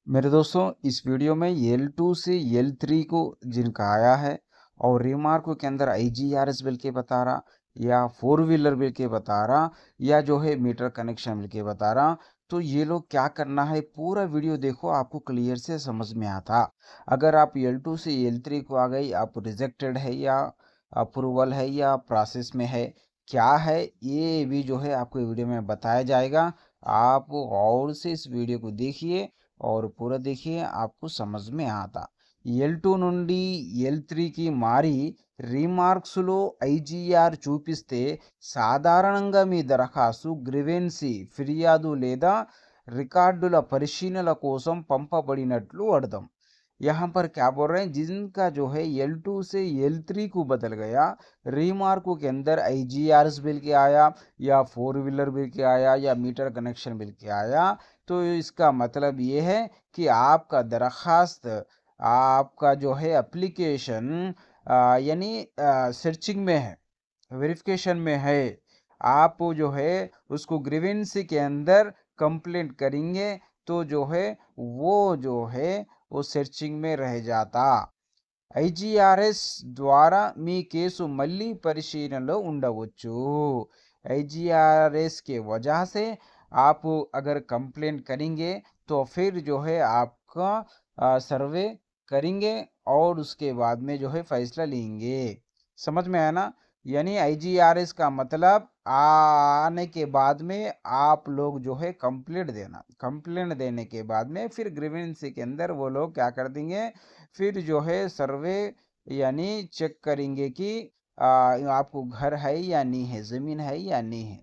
मेरे दोस्तों, इस वीडियो में L2 से L3 को जिनका आया है और रिमार्क के अंदर IGRS बिल के बता रहा या फोर व्हीलर बिल के बता रहा या जो है मीटर कनेक्शन बिल के बता रहा, तो ये लोग क्या करना है, पूरा वीडियो देखो, आपको क्लियर से समझ में आता। अगर आप L2 से L3 को आ गई, आप रिजेक्टेड है या अप्रूवल है या प्रोसेस में है, क्या है ये भी जो है आपको वीडियो में बताया जाएगा। आप और से इस वीडियो को देखिए और पूरा देखिए, आपको समझ में आता। L2 నుండి L3కి మారి రీమార్క్స్‌లో ఐజీఆర్ చూపిస్తే సాధారణంగా మీ దరఖాస్తు గ్రీవెన్సీ ఫిర్యాదు లేదా రికార్డుల పరిశీలన కోసం పంపబడినట్లు అర్థం। यहाँ पर क्या बोल रहे हैं, जिनका जो है L2 से L3 को बदल गया, रीमार्क के अंदर IGRS बिल के आया या फोर व्हीलर बिल के आया या मीटर कनेक्शन बिल के आया, तो इसका मतलब ये है कि आपका दरखास्त, आपका जो है एप्लीकेशन यानी सर्चिंग में है, वेरिफिकेशन में है। आप जो है उसको ग्रीवेंसी के अंदर कंप्लेंट करेंगे, तो जो है वो సెర్చింగ్ में रह जाता। ఐజీఆర్ఎస్ ద్వారా మీ కేసు మళ్ళీ పరిశీలనలో ఉండవచ్చు। IGRS के वजह से आप अगर कंप्लेंट करेंगे तो फिर जो है आपका सर्वे करेंगे और उसके बाद में जो है फैसला लेंगे। समझ में आया ना? यानी IGRS का मतलब आने के बाद में आप लोग जो है कंप्लेंट देना, कंप्लेंट देने के बाद में फिर ग्रीवेंसी के अंदर वो लोग क्या कर देंगे, फिर जो है सर्वे यानी चेक करेंगे कि आपको घर है या नहीं है, जमीन है या नहीं है।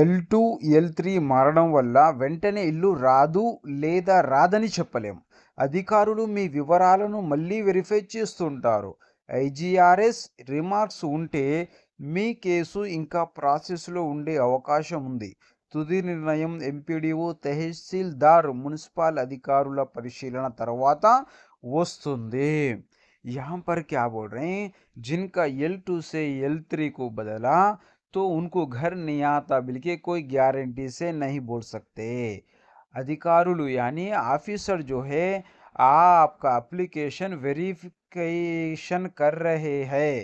L2 L3 మారడం వల్ల వెంటనే ఇల్లు రాదు లేదా రాదని చెప్పలేం। అధికారులు మీ వివరాలను మళ్ళీ వెరిఫై చేస్తుంటారు। IGRS రిమార్క్స్ ఉంటే మీ కేసు ఇంకా ప్రాసెస్లో ఉండే అవకాశం ఉంది। తుది నిర్ణయం ఎంపీడీఓ, తహసీల్దార్, మున్సిపల్ అధికారుల పరిశీలన తర్వాత వస్తుంది। यहाँ पर क्या बोल रहे हैं, जिनका L2 से L3 को बदला तो उनको घर नहीं आता बल्कि कोई गारंटी से नहीं बोल सकते। अधिकारुలు यानी ऑफिसर जो है आपका एप्लीकेशन वेरिफिकेशन कर रहे हैं।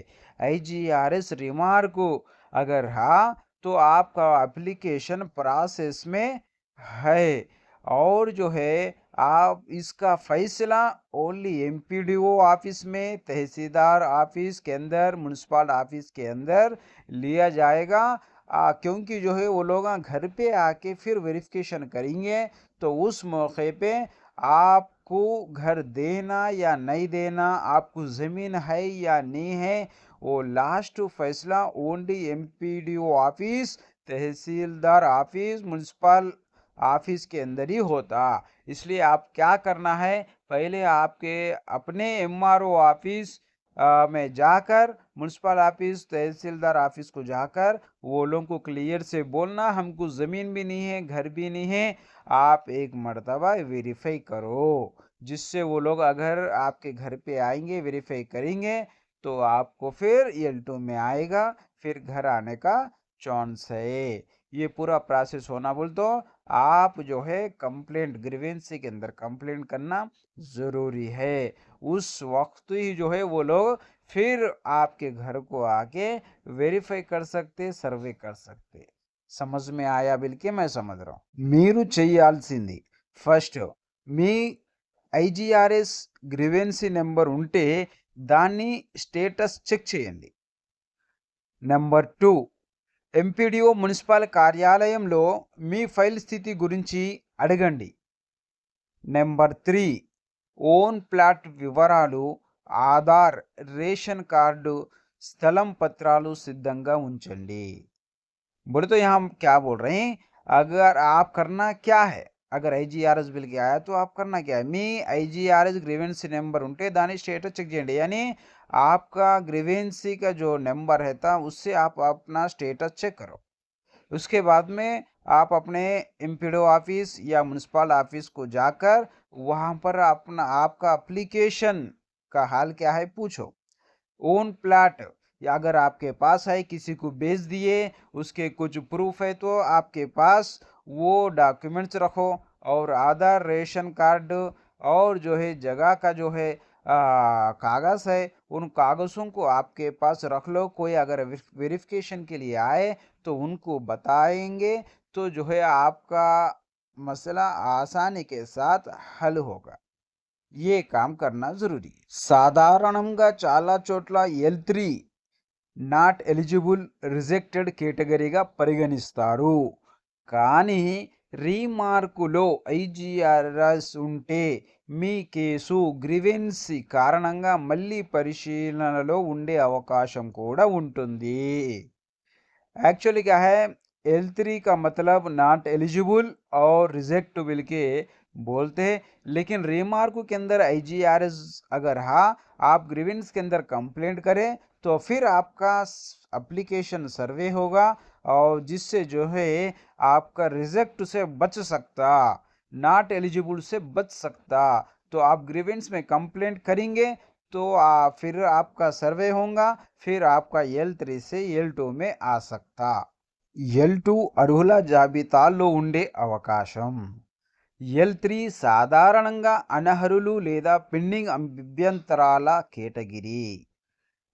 IGRS रिमार्क अगर हाँ तो आपका एप्लीकेशन प्रोसेस में है और जो है आप इसका फैसला ओनली MPDO ऑफिस में, तहसीलदार ऑफिस के अंदर, म्युनिसिपल ऑफिस के अंदर लिया जाएगा। क्योंकि जो है वो लोग घर पे आके फिर वेरिफिकेशन करेंगे, तो उस मौके पे आपको घर देना या नहीं देना, आपको ज़मीन है या नहीं है, वो लास्ट फैसला ओनली MPDO ऑफिस, तहसीलदार ऑफिस, म्युनिसिपल ऑफिस के अंदर ही होता। इसलिए आप क्या करना है, पहले आपके अपने MRO ऑफिस में जाकर, म्युनिसिपल ऑफिस, तहसीलदार ऑफिस को जाकर वो लोगों को क्लियर से बोलना, हमको ज़मीन भी नहीं है, घर भी नहीं है, आप एक मर्तबा वेरीफाई करो, जिससे वो लोग अगर आपके घर पे आएंगे, वेरीफाई करेंगे, तो आपको फिर L2 में आएगा, फिर घर आने का चांस है। ये पूरा प्रोसेस होना बोल तो आप जो है कंप्लेंट ग्रीवेंसी के अंदर कंप्लेंट करना ज़रूरी है। उस वक्त ही जो है वो लोग फिर आपके घर को आके वेरीफाई कर सकते, सर्वे कर सकते। समझ में आया बिल के? मैं समझ रहा हूँ। మీరు చేయాల్సింది ఫస్ట్, మీ IGRS గ్రీవెన్సీ నెంబర్ ఉంటే దాన్ని స్టేటస్ చెక్ చేయండి। నెంబర్ 2, MPDO మున్సిపల్ కార్యాలయంలో మీ ఫైల్ స్థితి గురించి అడగండి। నెంబర్ 3, ఓన్ ప్లాట్ వివరాలు, ఆధార్, రేషన్ కార్డు, స్థలం పత్రాలు సిద్ధంగా ఉంచండి। बोले तो यहाँ हम क्या बोल रहे हैं, अगर आप करना क्या है, अगर IGRS बिल के आया तो आप करना क्या है, మీ IGRS ग्रीवेंसी నెంబర్ ఉంటే దాని స్టేటస్ చెక్ చేయండి। यानी आपका ग्रीवेंसी का जो नंबर है था उससे आप अपना स्टेटस चेक करो। उसके बाद में आप अपने MPDO ऑफिस या म्युनिसिपल ऑफिस को जाकर वहाँ पर अपना आपका एप्लीकेशन का हाल क्या है पूछो। ओन प्लाट या अगर आपके पास है, किसी को बेच दिए, उसके कुछ प्रूफ है तो आपके पास वो डॉक्यूमेंट्स रखो। और आधार, रेशन कार्ड और जो है जगह का जो है कागज़ है, उन कागज़ों को आपके पास रख लो। कोई अगर वेरिफिकेशन के लिए आए तो उनको बताएंगे, तो जो है आपका मसला आसानी के साथ हल होगा। ये काम करना जरूरी है। సాధారణంగా చాలా చోట్ల L3 నాట్ ఎలిజిబుల్ రిజెక్టెడ్ కేటగిరీగా పరిగణిస్తారు. కానీ రీమార్కులో ఐజీఆర్ఎస్ ఉంటే మీ కేసు గ్రీవెన్సీ కారణంగా మళ్ళీ పరిశీలనలో ఉండే అవకాశం కూడా ఉంటుంది. एक्चुअली क्या है, L3 का मतलब नॉट एलिजिबल और रिजेक्टेबल के बोलते हैं, लेकिन रिमार्क के अंदर IGRS अगर आप ग्रीवेंस के अंदर कंप्लेंट करें तो फिर आपका एप्लीकेशन सर्वे होगा और जिससे जो है आपका रिजेक्ट से बच सकता, नॉट एलिजिबल से बच सकता। तो आप ग्रीवेंस में कंप्लेंट करेंगे तो फिर आपका सर्वे होगा, फिर आपका L3 से L2 में आ सकता. L2 అర్హుల జాబితాలో ఉండే అవకాశం. L3 సాధారణంగా అనర్హులు లేదా పెండింగ్ అభ్యంతరాల కేటగిరీ.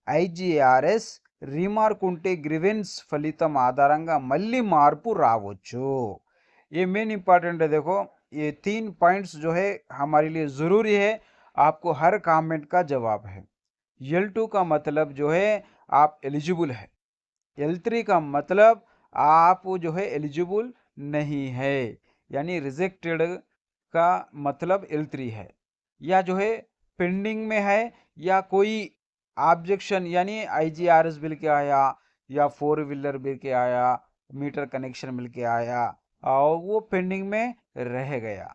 IGRS రీమార్క్ ఉంటే గ్రీవెన్స్ ఫలితం ఆధారంగా మళ్ళీ మార్పు రావచ్చు. ये मेन इंपॉर्टेंट है, देखो ये 3 पॉइंट्स जो है हमारे लिए ज़रूरी है, आपको हर कमेंट का जवाब है। L2 का मतलब जो है आप एलिजिबल है, L3 का मतलब आप जो है एलिजिबल नहीं है, यानी रिजेक्टेड का मतलब L3 है, या जो है पेंडिंग में है, या कोई ऑब्जेक्शन यानी IGRS बिल के आया या 4 व्हीलर बिल के आया, मीटर कनेक्शन मिल के आया और वो पेंडिंग में रह गया,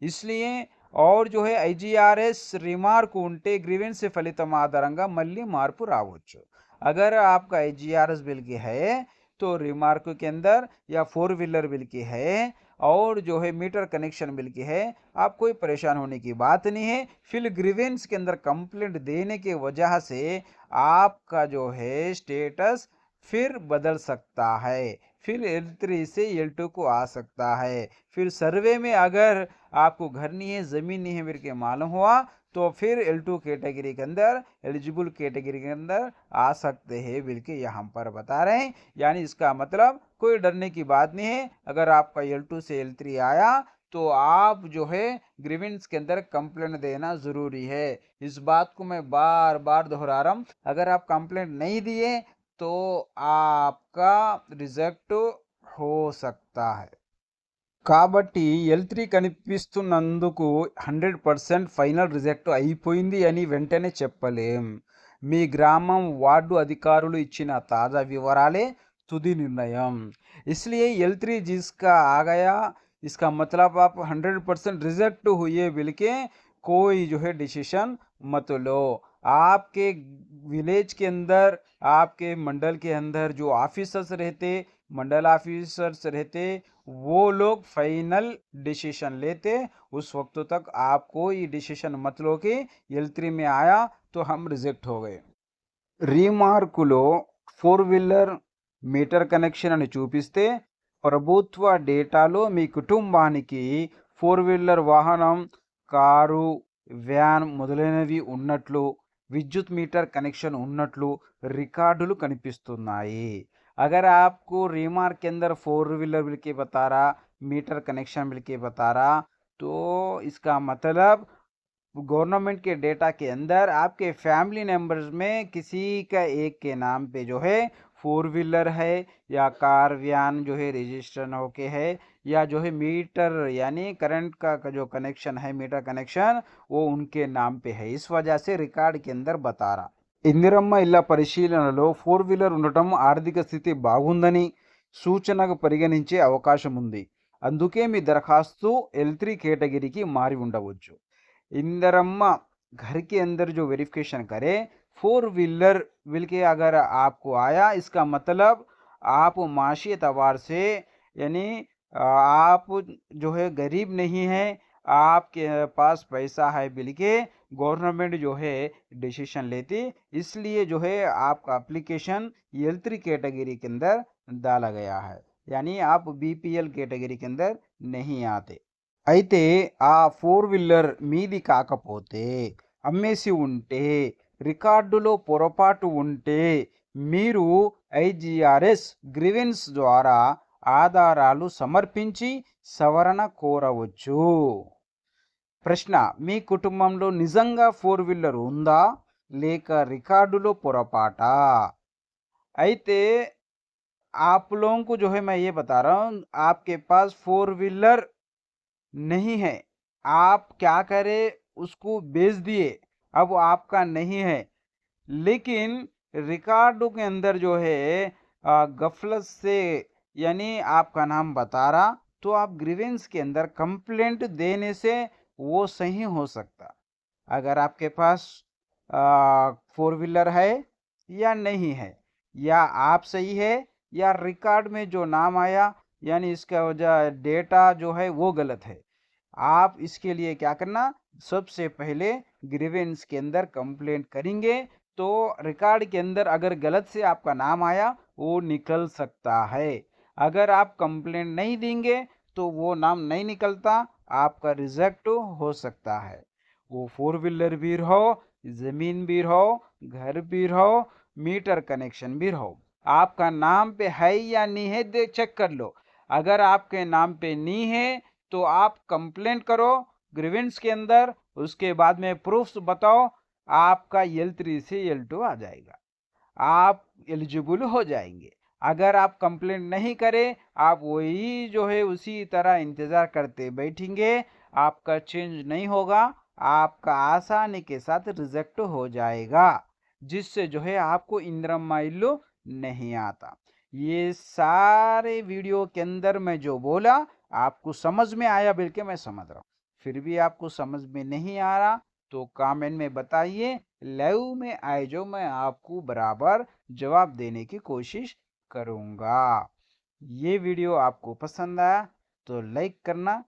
इसलिए और जो है IGRS రిమార్క్ ఉంటే గ్రీవెన్స్ ఫలితం ఆధారంగా మళ్ళీ మార్పు రావచ్చు. अगर आपका IGRS बिल की है तो रिमार्क के अंदर या 4 व्हीलर बिल की है और जो है मीटर कनेक्शन बिल की है, आप कोई परेशान होने की बात नहीं है। फिर ग्रीवेंस के अंदर कंप्लेंट देने के वजह से आपका जो है स्टेटस फिर बदल सकता है, फिर L3 से L2 को आ सकता है। फिर सर्वे में अगर आपको घर नहीं है, ज़मीन नहीं है मेरे के मालूम हुआ तो फिर L2 कैटेगरी के अंदर, एलिजिबल कैटेगरी के अंदर आ सकते हैं बिल के यहाँ पर बता रहे हैं। यानी इसका मतलब कोई डरने की बात नहीं है। अगर आपका L2 से L3 आया तो आप जो है ग्रीवेंस के अंदर कंप्लेंट देना ज़रूरी है। इस बात को मैं बार बार दोहरा रहा हूँ, अगर आप कंप्लेंट नहीं दिए तो आपका रिजेक्ट हो सकता है. కాబట్టి L3 కనిపిస్తున్నందుకు 100% ఫైనల్ రిజెక్ట్ అయిపోయింది అని వెంటనే చెప్పలేం. మీ గ్రామం వార్డు అధికారులు ఇచ్చిన తాజా వివరాలే తుది నిర్ణయం. इसलिए L3 जिसका आ गया, इसका मतलब आप 100% रिजेक्ट हुए बिल के कोई जो है डिसीजन मत लो। आपके विलेज के अंदर, आपके मंडल के अंदर जो ऑफिसर्स रहते, मंडल ऑफिसर्स रहते, वो लोग फाइनल डिसीजन लेते। उस वक्त तक आप कोई डिसीजन मत लो कि L3 में आया तो हम रिजेक्ट हो गए. రీమార్కులో 4 వీలర్ మీటర్ కనెక్షన్ అని చూపిస్తే ప్రభుత్వ డేటాలో మీ కుటుంబానికి 4 వీలర్ వాహనం, కారు, వ్యాన్ మొదలైనవి ఉన్నట్లు, విద్యుత్ మీటర్ కనెక్షన్ ఉన్నట్లు రికార్డులు కనిపిస్తున్నాయి. अगर आपको रीमार्क के अंदर 4 व्हीलर बिल के बता रहा, मीटर कनेक्शन बिल के बता रहा, तो इसका मतलब गवर्नमेंट के डेटा के अंदर आपके फैमिली मेंबर्स में किसी का एक के नाम पे जो है 4 व्हीलर है या कार व्यान जो है रजिस्ट्रेशन होके है, या जो है मीटर यानी करंट का जो कनेक्शन है, मीटर कनेक्शन, वो उनके नाम पे है. इस वजह से रिकॉर्ड के अंदर बता रहा. ఇందిరమ్మ ఇళ్ల పరిశీలనలో 4 వీలర్ ఉండటం ఆర్థిక స్థితి బాగుందని సూచనగా పరిగణించే అవకాశం ఉంది. అందుకే మీ దరఖాస్తు L3 కేటగిరీకి మారి ఉండవచ్చు. इंदिरम्मा घर के अंदर जो वेरिफिकेशन करे 4 व्हीलर बिल के अगर आपको आया, इसका मतलब आप माशी एतबार से यानी आप जो है गरीब नहीं है, आपके पास पैसा है बिल के गवर्नमेंट जो है डिसीजन लेती, इसलिए जो है आपका एप्लीकेशन L3 कैटेगरी के अंदर डाला गया है, यानी आप BPL कैटेगरी के अंदर नहीं आते. అయితే ఆ ఫోర్ వీలర్ మీది కాకపోతే అమ్మేసి ఉంటే రికార్డులో పొరపాటు ఉంటే మీరు ఐజీఆర్ఎస్ గ్రీవెన్స్ ద్వారా ఆధారాలు సమర్పించి సవరణ కోరవచ్చు. ప్రశ్న: మీ కుటుంబంలో నిజంగా ఫోర్ వీలర్ ఉందా లేక రికార్డులో పొరపాటా? అయితే आप लोगों को जो है मैं ये बता रहा हूँ, आपके पास फोर व्हीलर नहीं है, आप क्या करें, उसको बेच दिए, अब वो आपका नहीं है, लेकिन रिकॉर्डों के अंदर जो है गफलत से यानी आपका नाम बता रहा, तो आप ग्रीवेंस के अंदर कंप्लेंट देने से वो सही हो सकता। अगर आपके पास फोर व्हीलर है या नहीं है, या आप सही है, या रिकॉर्ड में जो नाम आया यानी इसका वजह डेटा जो है वो गलत है, आप इसके लिए क्या करना, सबसे पहले ग्रीवेंस के अंदर कंप्लेंट करेंगे तो रिकॉर्ड के अंदर अगर गलत से आपका नाम आया वो निकल सकता है। अगर आप कंप्लेंट नहीं देंगे तो वो नाम नहीं निकलता, आपका रिजेक्ट हो सकता है। वो फोर व्हीलर भी रहो, जमीन भी रहो, घर भी रहो, मीटर कनेक्शन भी रहो, आपका नाम पे है या नहीं है दे चेक कर लो। अगर आपके नाम पे नहीं है तो आप कंप्लेंट करो ग्रीवेंस के अंदर, उसके बाद में प्रूफ्स बताओ, आपका L3 से L2 आ जाएगा, आप एलिजिबल हो जाएंगे। अगर आप कंप्लेंट नहीं करें, आप वही जो है उसी तरह इंतजार करते बैठेंगे, आपका चेंज नहीं होगा, आपका आसानी के साथ रिजेक्ट हो जाएगा, जिससे जो है आपको इंदिरा इल्लू नहीं आता। ये सारे वीडियो के अंदर मैं जो बोला आपको समझ में आया बोल के मैं समझ रहा हूँ। फिर भी आपको समझ में नहीं आ रहा तो कमेंट में बताइए, लाइव में आए जो मैं आपको बराबर जवाब देने की कोशिश करूँगा। ये वीडियो आपको पसंद आया तो लाइक करना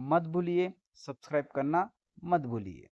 मत भूलिए, सब्सक्राइब करना मत भूलिए।